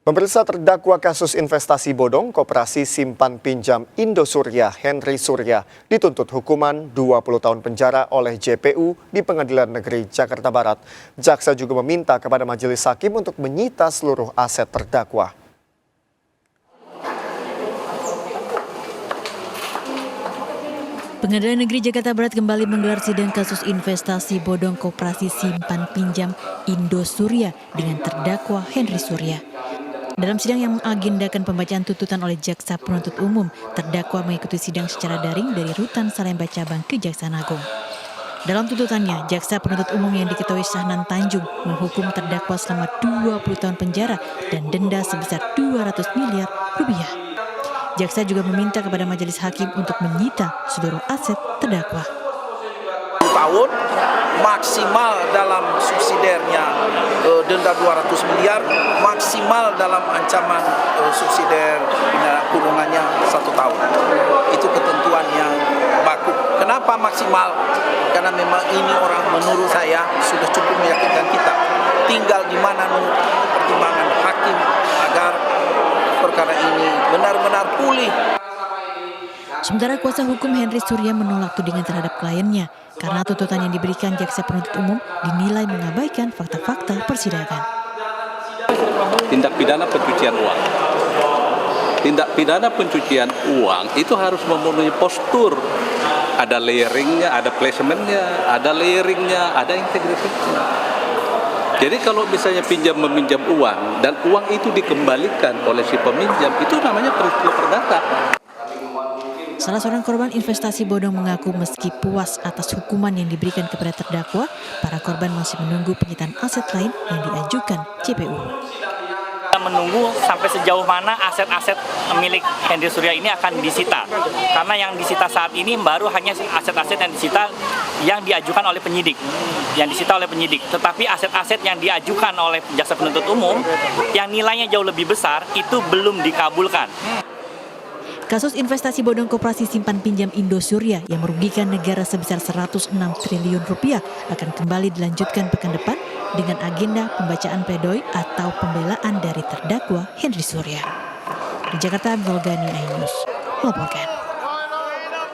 Pemirsa, terdakwa kasus investasi bodong Koperasi Simpan Pinjam Indosurya Henry Surya dituntut hukuman 20 tahun penjara oleh JPU di Pengadilan Negeri Jakarta Barat. Jaksa juga meminta kepada majelis hakim untuk menyita seluruh aset terdakwa. Pengadilan Negeri Jakarta Barat kembali menggelar sidang kasus investasi bodong Koperasi Simpan Pinjam Indosurya dengan terdakwa Henry Surya. Dalam sidang yang mengagendakan pembacaan tuntutan oleh Jaksa Penuntut Umum, terdakwa mengikuti sidang secara daring dari Rutan Salemba Cabang Kejaksaan Agung. Dalam tuntutannya, Jaksa Penuntut Umum yang diketahui Sahnan Tanjung menghukum terdakwa selama 20 tahun penjara dan denda sebesar 200 miliar rupiah. Jaksa juga meminta kepada majelis hakim untuk menyita seluruh aset terdakwa. Tahun maksimal dalam subsidiarnya denda 200 miliar, maksimal dalam ancaman subsidiar kurungannya 1 tahun. Itu ketentuan yang baku. Kenapa maksimal? Karena memang ini orang menurut saya sudah cukup meyakinkan kita. Tinggal di mana pertimbangan hakim agar perkara ini benar-benar pulih. Sementara kuasa hukum Henry Surya menolak tudingan terhadap kliennya karena tuntutan yang diberikan Jaksa Penuntut Umum dinilai mengabaikan fakta-fakta persidangan. Tindak pidana pencucian uang. Tindak pidana pencucian uang itu harus memenuhi postur. Ada layeringnya, ada placementnya, ada layeringnya, ada integritasnya. Jadi kalau misalnya pinjam meminjam uang dan uang itu dikembalikan oleh si peminjam, itu namanya peristiwa perdata. Salah seorang korban investasi bodong mengaku meski puas atas hukuman yang diberikan kepada terdakwa, para korban masih menunggu penyitaan aset lain yang diajukan JPU. Kita menunggu sampai sejauh mana aset-aset milik Henry Surya ini akan disita. Karena yang disita saat ini baru hanya aset-aset yang disita yang diajukan oleh penyidik. Yang disita oleh penyidik. Tetapi aset-aset yang diajukan oleh Jaksa Penuntut Umum yang nilainya jauh lebih besar itu belum dikabulkan. Kasus investasi bodong Koperasi Simpan Pinjam Indosurya yang merugikan negara sebesar 106 triliun rupiah akan kembali dilanjutkan pekan depan dengan agenda pembacaan pledoi atau pembelaan dari terdakwa Henry Surya. Di Jakarta, Volgani Ainus melaporkan.